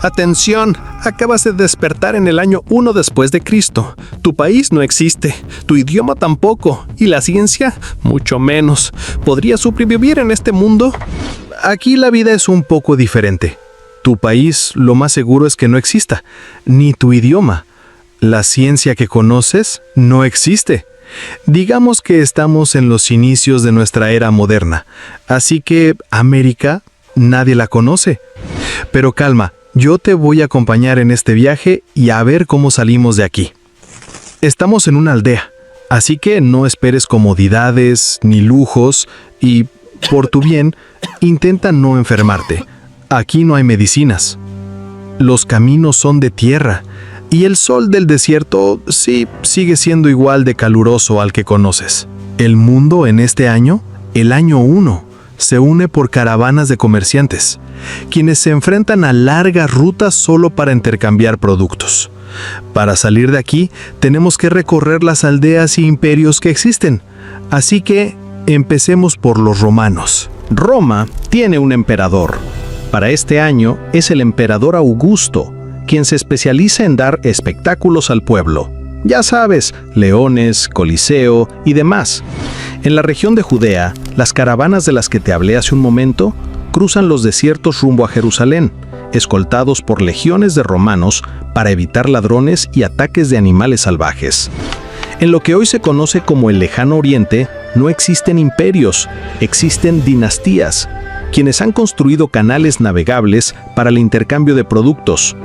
Atención, acabas de despertar en el año 1 después de Cristo. Tu país no existe, tu idioma tampoco, y la ciencia, mucho menos. ¿Podrías sobrevivir en este mundo? Aquí la vida es un poco diferente. Tu país, lo más seguro es que no exista, ni tu idioma. La ciencia que conoces no existe. Digamos que estamos en los inicios de nuestra era moderna, así que América nadie la conoce. Pero calma, yo te voy a acompañar en este viaje y a ver cómo salimos de aquí. Estamos en una aldea, así que no esperes comodidades ni lujos y, por tu bien, intenta no enfermarte. Aquí no hay medicinas. Los caminos son de tierra y el sol del desierto sí sigue siendo igual de caluroso al que conoces. El mundo en este año, el año 1, se une por caravanas de comerciantes, quienes se enfrentan a largas rutas solo para intercambiar productos. Para salir de aquí, tenemos que recorrer las aldeas y imperios que existen. Así que, empecemos por los romanos. Roma tiene un emperador. Para este año es el emperador Augusto, quien se especializa en dar espectáculos al pueblo. Ya sabes, leones, coliseo y demás. En la región de Judea, las caravanas de las que te hablé hace un momento cruzan los desiertos rumbo a Jerusalén, escoltados por legiones de romanos para evitar ladrones y ataques de animales salvajes. En lo que hoy se conoce como el Lejano Oriente, no existen imperios, existen dinastías, quienes han construido canales navegables para el intercambio de productos.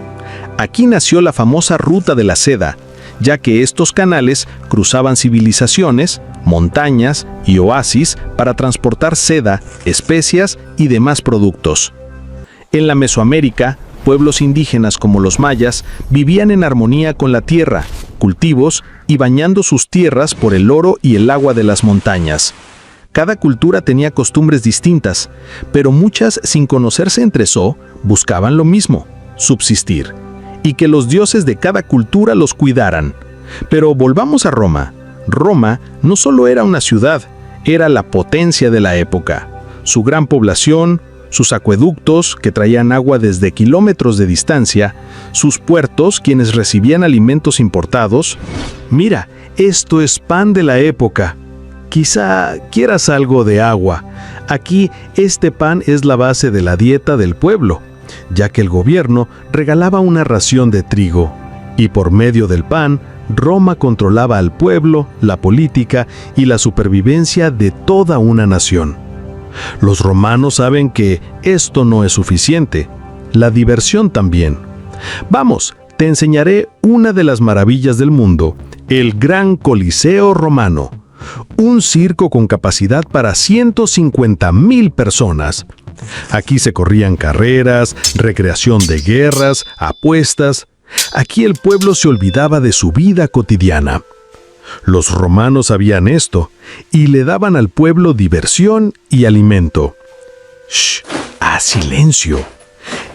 Aquí nació la famosa Ruta de la Seda, ya que estos canales cruzaban civilizaciones, montañas y oasis para transportar seda, especias y demás productos. En la Mesoamérica, pueblos indígenas como los mayas vivían en armonía con la tierra, cultivos y bañando sus tierras por el oro y el agua de las montañas. Cada cultura tenía costumbres distintas, pero muchas, sin conocerse entre sí, buscaban lo mismo: subsistir, y que los dioses de cada cultura los cuidaran. Pero volvamos a Roma. Roma no solo era una ciudad, era la potencia de la época. Su gran población, sus acueductos, que traían agua desde kilómetros de distancia, sus puertos, quienes recibían alimentos importados. Mira, esto es pan de la época. Quizá quieras algo de agua. Aquí, este pan es la base de la dieta del pueblo, ya que el gobierno regalaba una ración de trigo, y por medio del pan, Roma controlaba al pueblo, la política y la supervivencia de toda una nación. Los romanos saben que esto no es suficiente, la diversión también. Vamos, te enseñaré una de las maravillas del mundo, el Gran Coliseo Romano, un circo con capacidad para 150,000 personas. Aquí se corrían carreras, recreación de guerras, apuestas. Aquí el pueblo se olvidaba de su vida cotidiana. Los romanos sabían esto y le daban al pueblo diversión y alimento. ¡Shh! ¡Haz silencio!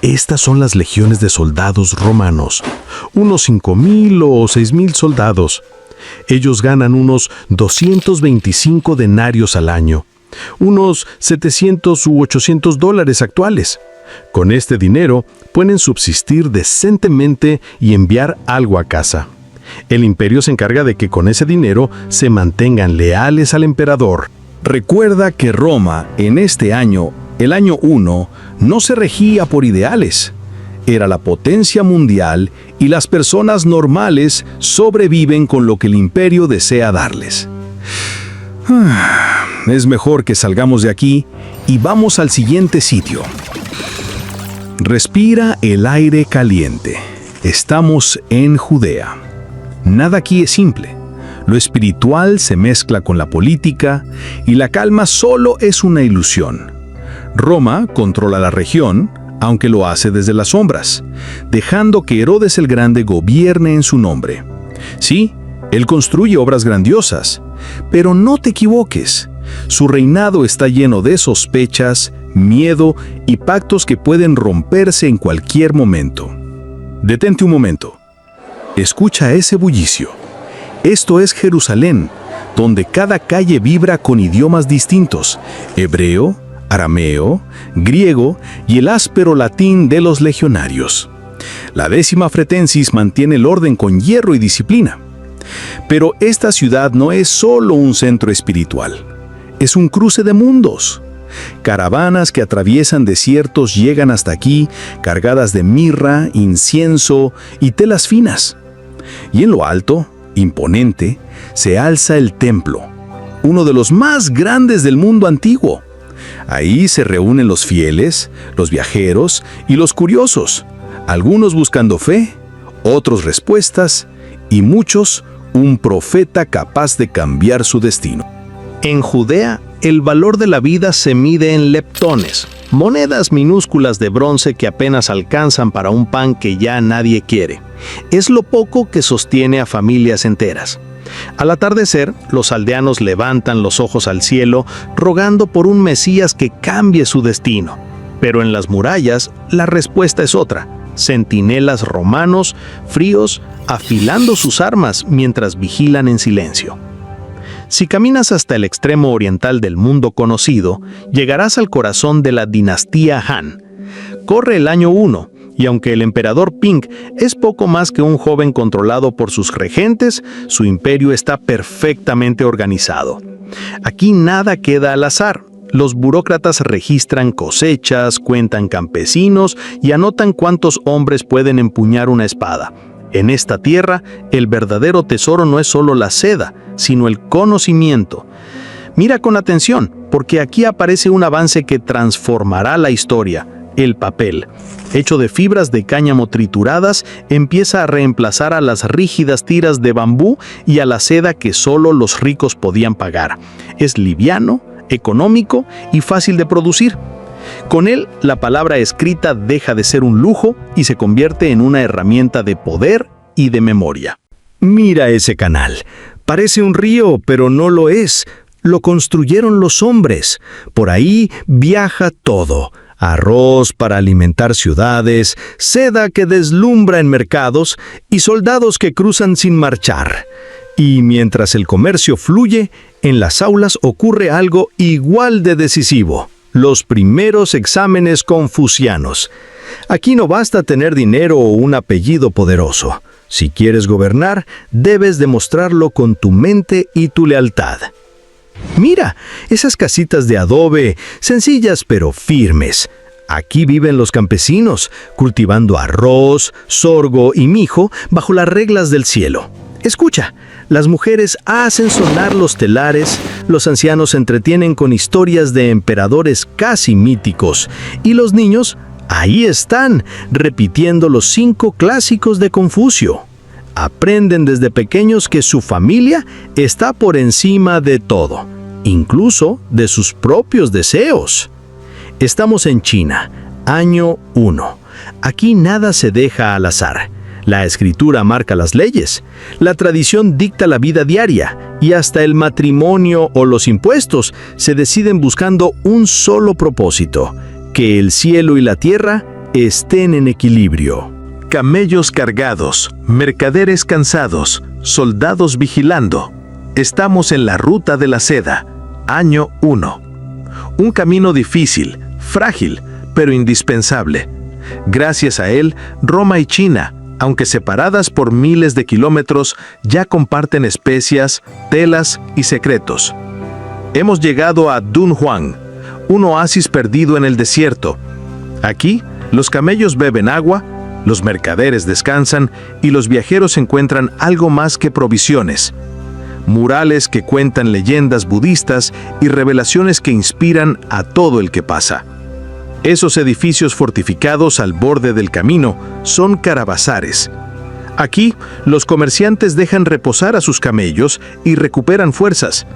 Estas son las legiones de soldados romanos, unos 5,000 o 6,000 soldados. Ellos ganan unos 225 denarios al año, unos 700 u 800 dólares actuales. Con este dinero pueden subsistir decentemente y enviar algo a casa. El imperio se encarga de que con ese dinero se mantengan leales al emperador. Recuerda que Roma, en este año, el año 1, no se regía por ideales. Era la potencia mundial y las personas normales sobreviven con lo que el imperio desea darles. Es mejor que salgamos de aquí y vamos al siguiente sitio. Respira el aire caliente. Estamos en Judea. Nada aquí es simple. Lo espiritual se mezcla con la política y la calma solo es una ilusión. Roma controla la región, aunque lo hace desde las sombras, dejando que Herodes el Grande gobierne en su nombre. Sí, él construye obras grandiosas, pero no te equivoques. Su reinado está lleno de sospechas, miedo y pactos que pueden romperse en cualquier momento. Detente un momento. Escucha ese bullicio. Esto es Jerusalén, donde cada calle vibra con idiomas distintos: hebreo, arameo, griego y el áspero latín de los legionarios. La 10ª Fretensis mantiene el orden con hierro y disciplina. Pero esta ciudad no es solo un centro espiritual, es un cruce de mundos. Caravanas que atraviesan desiertos llegan hasta aquí cargadas de mirra, incienso y telas finas. Y en lo alto, imponente, se alza el templo, uno de los más grandes del mundo antiguo. Ahí se reúnen los fieles, los viajeros y los curiosos, algunos buscando fe, otros respuestas y muchos un profeta capaz de cambiar su destino. En Judea, el valor de la vida se mide en leptones, monedas minúsculas de bronce que apenas alcanzan para un pan que ya nadie quiere. Es lo poco que sostiene a familias enteras. Al atardecer, los aldeanos levantan los ojos al cielo, rogando por un Mesías que cambie su destino. Pero en las murallas, la respuesta es otra: centinelas romanos, fríos, afilando sus armas mientras vigilan en silencio. Si caminas hasta el extremo oriental del mundo conocido, llegarás al corazón de la dinastía Han. Corre el año 1, y aunque el emperador Ping es poco más que un joven controlado por sus regentes, su imperio está perfectamente organizado. Aquí nada queda al azar. Los burócratas registran cosechas, cuentan campesinos y anotan cuántos hombres pueden empuñar una espada. En esta tierra, el verdadero tesoro no es solo la seda, sino el conocimiento. Mira con atención, porque aquí aparece un avance que transformará la historia: el papel. Hecho de fibras de cáñamo trituradas, empieza a reemplazar a las rígidas tiras de bambú y a la seda que solo los ricos podían pagar. Es liviano, económico y fácil de producir. Con él, la palabra escrita deja de ser un lujo y se convierte en una herramienta de poder y de memoria. Mira ese canal. Parece un río, pero no lo es. Lo construyeron los hombres. Por ahí viaja todo: arroz para alimentar ciudades, seda que deslumbra en mercados y soldados que cruzan sin marchar. Y mientras el comercio fluye, en las aulas ocurre algo igual de decisivo: los primeros exámenes confucianos. Aquí no basta tener dinero o un apellido poderoso. Si quieres gobernar, debes demostrarlo con tu mente y tu lealtad. Mira, esas casitas de adobe, sencillas pero firmes. Aquí viven los campesinos, cultivando arroz, sorgo y mijo bajo las reglas del cielo. Escucha, las mujeres hacen sonar los telares, los ancianos se entretienen con historias de emperadores casi míticos, y los niños, ahí están, repitiendo los 5 clásicos de Confucio. Aprenden desde pequeños que su familia está por encima de todo, incluso de sus propios deseos. Estamos en China, año 1. Aquí nada se deja al azar. La escritura marca las leyes, la tradición dicta la vida diaria y hasta el matrimonio o los impuestos se deciden buscando un solo propósito: que el cielo y la tierra estén en equilibrio. Camellos cargados, mercaderes cansados, soldados vigilando. Estamos en la ruta de la seda, año 1. Un camino difícil, frágil, pero indispensable. Gracias a él, Roma y China, aunque separadas por miles de kilómetros, ya comparten especias, telas y secretos. Hemos llegado a Dunhuang, un oasis perdido en el desierto. Aquí, los camellos beben agua, los mercaderes descansan y los viajeros encuentran algo más que provisiones. Murales que cuentan leyendas budistas y revelaciones que inspiran a todo el que pasa. Esos edificios fortificados al borde del camino son carabazares. Aquí, los comerciantes dejan reposar a sus camellos y recuperan fuerzas.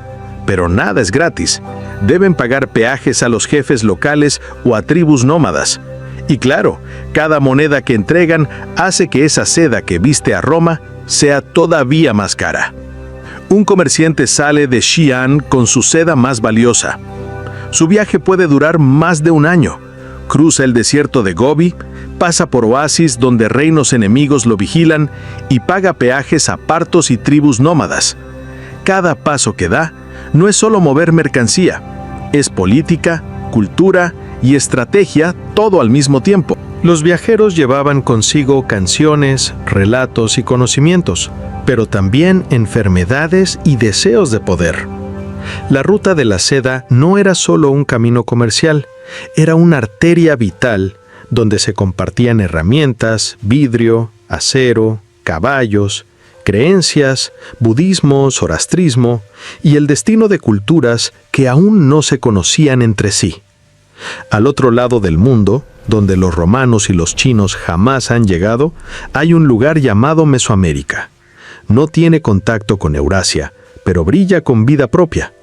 Pero nada es gratis. Deben pagar peajes a los jefes locales o a tribus nómadas. Y claro, cada moneda que entregan hace que esa seda que viste a Roma sea todavía más cara. Un comerciante sale de Xi'an con su seda más valiosa. Su viaje puede durar más de un año. Cruza el desierto de Gobi, pasa por oasis donde reinos enemigos lo vigilan y paga peajes a partos y tribus nómadas. Cada paso que da no es solo mover mercancía, es política, cultura y estrategia todo al mismo tiempo. Los viajeros llevaban consigo canciones, relatos y conocimientos, pero también enfermedades y deseos de poder. La ruta de la seda no era solo un camino comercial, era una arteria vital donde se compartían herramientas, vidrio, acero, caballos, creencias, budismo, zoroastrismo y el destino de culturas que aún no se conocían entre sí. Al otro lado del mundo, donde los romanos y los chinos jamás han llegado, hay un lugar llamado Mesoamérica. No tiene contacto con Eurasia, pero brilla con vida propia.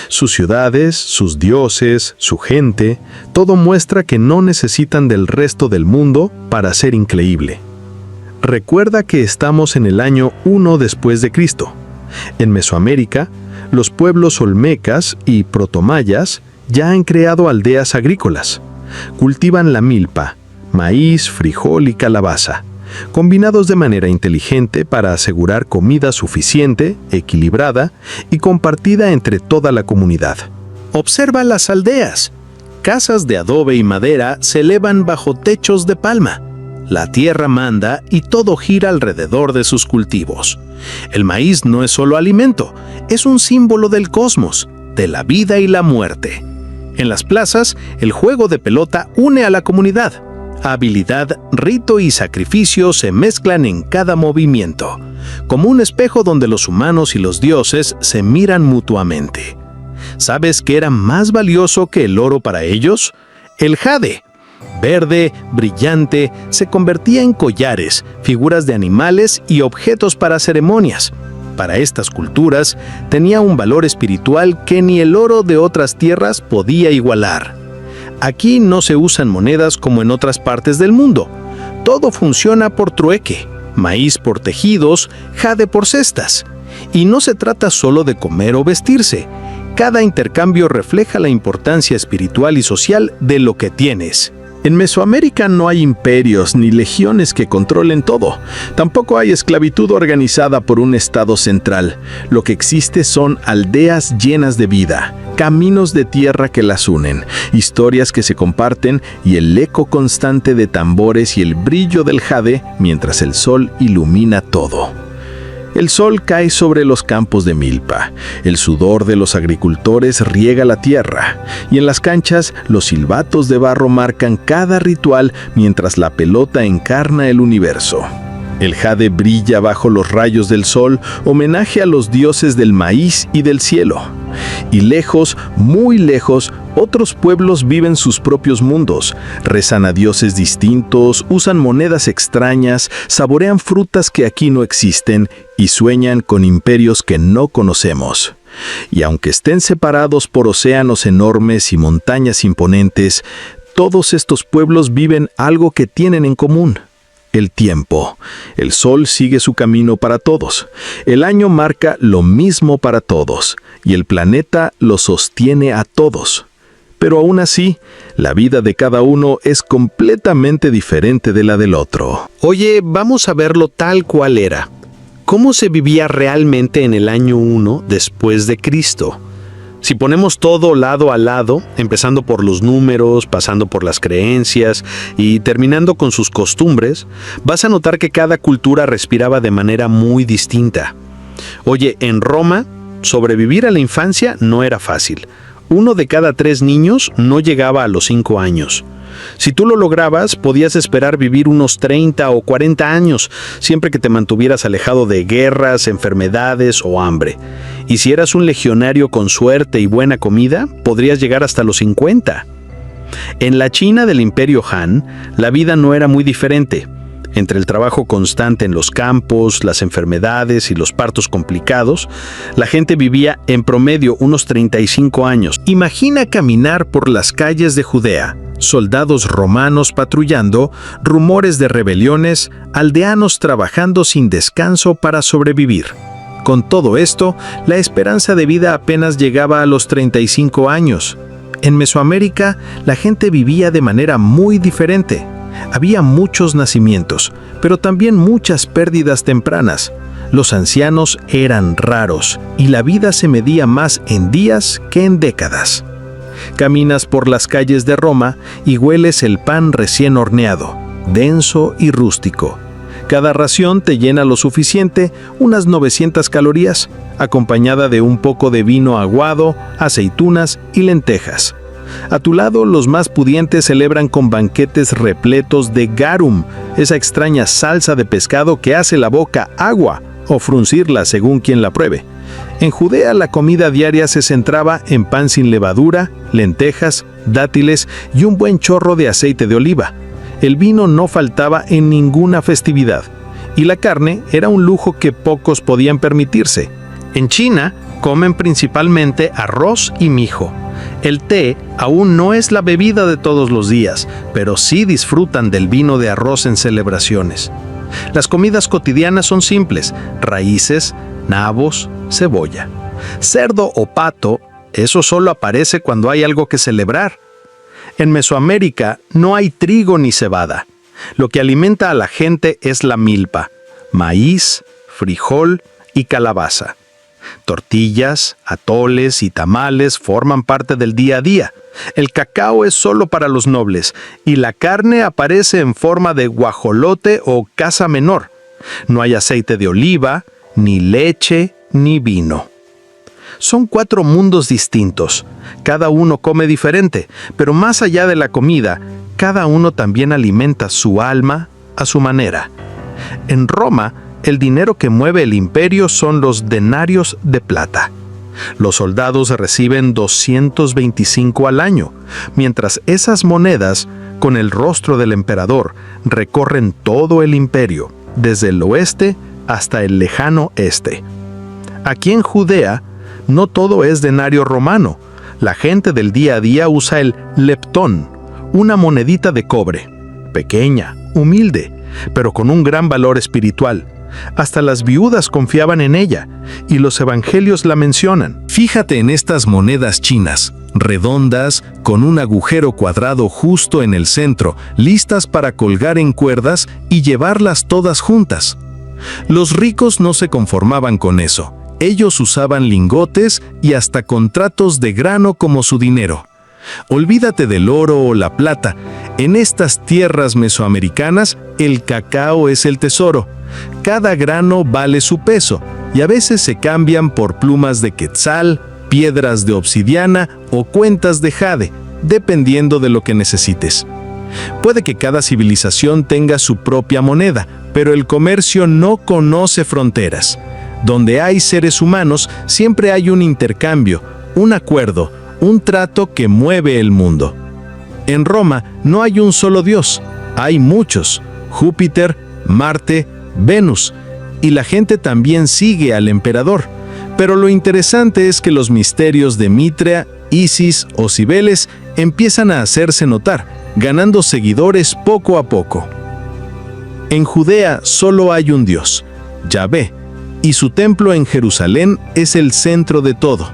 Sus ciudades, sus dioses, su gente, todo muestra que no necesitan del resto del mundo para ser increíble. Recuerda que estamos en el año 1 después de Cristo. En Mesoamérica, los pueblos olmecas y protomayas ya han creado aldeas agrícolas. Cultivan la milpa, maíz, frijol y calabaza, combinados de manera inteligente para asegurar comida suficiente, equilibrada y compartida entre toda la comunidad. Observa las aldeas. Casas de adobe y madera se elevan bajo techos de palma. La tierra manda y todo gira alrededor de sus cultivos. El maíz no es solo alimento, es un símbolo del cosmos, de la vida y la muerte. En las plazas, el juego de pelota une a la comunidad. Habilidad, rito y sacrificio se mezclan en cada movimiento, como un espejo donde los humanos y los dioses se miran mutuamente. ¿Sabes qué era más valioso que el oro para ellos? El jade. Verde, brillante, se convertía en collares, figuras de animales y objetos para ceremonias. Para estas culturas, tenía un valor espiritual que ni el oro de otras tierras podía igualar. Aquí no se usan monedas como en otras partes del mundo. Todo funciona por trueque, maíz por tejidos, jade por cestas. Y no se trata solo de comer o vestirse. Cada intercambio refleja la importancia espiritual y social de lo que tienes. En Mesoamérica no hay imperios ni legiones que controlen todo. Tampoco hay esclavitud organizada por un estado central. Lo que existe son aldeas llenas de vida, caminos de tierra que las unen, historias que se comparten y el eco constante de tambores y el brillo del jade mientras el sol ilumina todo. El sol cae sobre los campos de milpa, el sudor de los agricultores riega la tierra, y en las canchas los silbatos de barro marcan cada ritual mientras la pelota encarna el universo. El jade brilla bajo los rayos del sol, homenaje a los dioses del maíz y del cielo. Y lejos, muy lejos, otros pueblos viven sus propios mundos, rezan a dioses distintos, usan monedas extrañas, saborean frutas que aquí no existen y sueñan con imperios que no conocemos. Y aunque estén separados por océanos enormes y montañas imponentes, todos estos pueblos viven algo que tienen en común: el tiempo. El sol sigue su camino para todos. El año marca lo mismo para todos, y el planeta lo sostiene a todos. Pero aún así, la vida de cada uno es completamente diferente de la del otro. Oye, vamos a verlo tal cual era. ¿Cómo se vivía realmente en el año 1 después de Cristo? Si ponemos todo lado a lado, empezando por los números, pasando por las creencias y terminando con sus costumbres, vas a notar que cada cultura respiraba de manera muy distinta. Oye, en Roma, sobrevivir a la infancia no era fácil. 1 de cada 3 niños no llegaba a los 5 años. Si tú lo lograbas, podías esperar vivir unos 30 o 40 años, siempre que te mantuvieras alejado de guerras, enfermedades o hambre. Y si eras un legionario con suerte y buena comida, podrías llegar hasta los 50. En la China del Imperio Han, la vida no era muy diferente. Entre el trabajo constante en los campos, las enfermedades y los partos complicados, la gente vivía en promedio unos 35 años. Imagina caminar por las calles de Judea, soldados romanos patrullando, rumores de rebeliones, aldeanos trabajando sin descanso para sobrevivir. Con todo esto, la esperanza de vida apenas llegaba a los 35 años. En Mesoamérica, la gente vivía de manera muy diferente. Había muchos nacimientos, pero también muchas pérdidas tempranas. Los ancianos eran raros y la vida se medía más en días que en décadas. Caminas por las calles de Roma y hueles el pan recién horneado, denso y rústico. Cada ración te llena lo suficiente, unas 900 calorías, acompañada de un poco de vino aguado, aceitunas y lentejas. A tu lado, los más pudientes celebran con banquetes repletos de garum, esa extraña salsa de pescado que hace la boca agua o fruncirla según quien la pruebe. En Judea, la comida diaria se centraba en pan sin levadura, lentejas, dátiles y un buen chorro de aceite de oliva. El vino no faltaba en ninguna festividad, y la carne era un lujo que pocos podían permitirse. En China, comen principalmente arroz y mijo. El té aún no es la bebida de todos los días, pero sí disfrutan del vino de arroz en celebraciones. Las comidas cotidianas son simples: raíces, nabos, cebolla. Cerdo o pato, eso solo aparece cuando hay algo que celebrar. En Mesoamérica no hay trigo ni cebada. Lo que alimenta a la gente es la milpa, maíz, frijol y calabaza. Tortillas, atoles y tamales forman parte del día a día. El cacao es solo para los nobles y la carne aparece en forma de guajolote o caza menor. No hay aceite de oliva, ni leche, ni vino. Son 4 mundos distintos. Cada uno come diferente, pero más allá de la comida, cada uno también alimenta su alma a su manera. En Roma, el dinero que mueve el imperio son los denarios de plata. Los soldados reciben 225 al año, mientras esas monedas, con el rostro del emperador, recorren todo el imperio, desde el oeste hasta el lejano este. Aquí en Judea, no todo es denario romano. La gente del día a día usa el leptón, una monedita de cobre, pequeña, humilde, pero con un gran valor espiritual. Hasta las viudas confiaban en ella, y los evangelios la mencionan. Fíjate en estas monedas chinas, redondas, con un agujero cuadrado justo en el centro, listas para colgar en cuerdas y llevarlas todas juntas. Los ricos no se conformaban con eso. Ellos usaban lingotes y hasta contratos de grano como su dinero. Olvídate del oro o la plata. En estas tierras mesoamericanas, el cacao es el tesoro. Cada grano vale su peso, y a veces se cambian por plumas de quetzal, piedras de obsidiana o cuentas de jade, dependiendo de lo que necesites. Puede que cada civilización tenga su propia moneda, pero el comercio no conoce fronteras. Donde hay seres humanos, siempre hay un intercambio, un acuerdo, un trato que mueve el mundo. En Roma no hay un solo dios, hay muchos: Júpiter, Marte, Venus, y la gente también sigue al emperador. Pero lo interesante es que los misterios de Mitra, Isis o Cibeles empiezan a hacerse notar, ganando seguidores poco a poco. En Judea solo hay un dios, Yahvé, y su templo en Jerusalén es el centro de todo.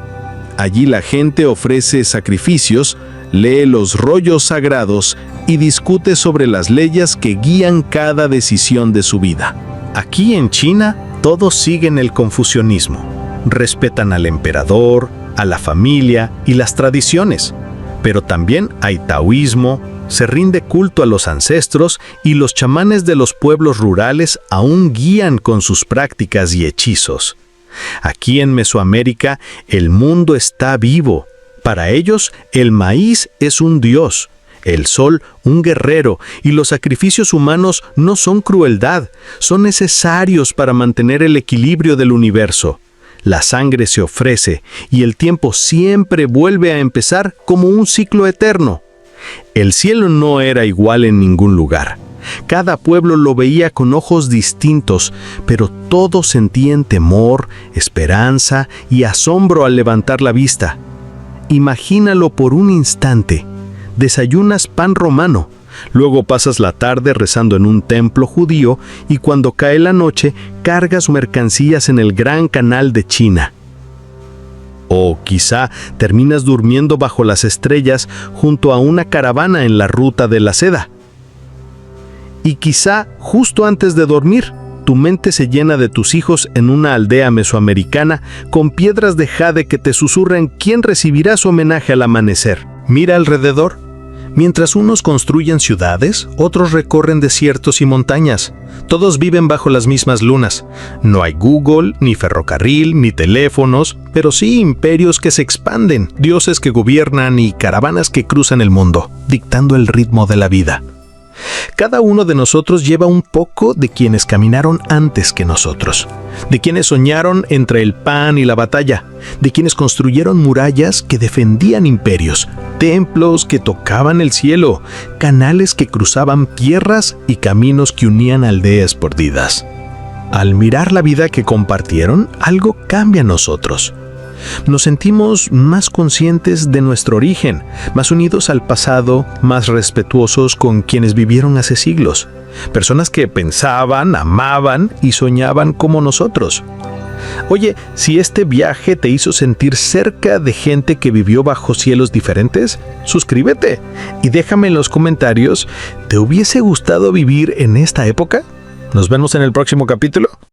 Allí la gente ofrece sacrificios, lee los rollos sagrados y discute sobre las leyes que guían cada decisión de su vida. Aquí en China, todos siguen el confucianismo. Respetan al emperador, a la familia y las tradiciones. Pero también hay taoísmo, se rinde culto a los ancestros y los chamanes de los pueblos rurales aún guían con sus prácticas y hechizos. Aquí en Mesoamérica, el mundo está vivo. Para ellos, el maíz es un dios, el sol un guerrero, y los sacrificios humanos no son crueldad, son necesarios para mantener el equilibrio del universo. La sangre se ofrece y el tiempo siempre vuelve a empezar como un ciclo eterno. El cielo no era igual en ningún lugar. Cada pueblo lo veía con ojos distintos, pero todos sentían temor, esperanza y asombro al levantar la vista. Imagínalo por un instante. Desayunas pan romano, luego pasas la tarde rezando en un templo judío y cuando cae la noche cargas mercancías en el Gran Canal de China. O quizá terminas durmiendo bajo las estrellas junto a una caravana en la ruta de la seda. Y quizá justo antes de dormir, tu mente se llena de tus hijos en una aldea mesoamericana con piedras de jade que te susurran quién recibirá su homenaje al amanecer. Mira alrededor. Mientras unos construyen ciudades, otros recorren desiertos y montañas. Todos viven bajo las mismas lunas. No hay Google, ni ferrocarril, ni teléfonos, pero sí imperios que se expanden, dioses que gobiernan y caravanas que cruzan el mundo, dictando el ritmo de la vida. Cada uno de nosotros lleva un poco de quienes caminaron antes que nosotros, de quienes soñaron entre el pan y la batalla, de quienes construyeron murallas que defendían imperios, templos que tocaban el cielo, canales que cruzaban tierras y caminos que unían aldeas perdidas. Al mirar la vida que compartieron, algo cambia en nosotros. Nos sentimos más conscientes de nuestro origen, más unidos al pasado, más respetuosos con quienes vivieron hace siglos. Personas que pensaban, amaban y soñaban como nosotros. Oye, si este viaje te hizo sentir cerca de gente que vivió bajo cielos diferentes, suscríbete y déjame en los comentarios, ¿te hubiese gustado vivir en esta época? Nos vemos en el próximo capítulo.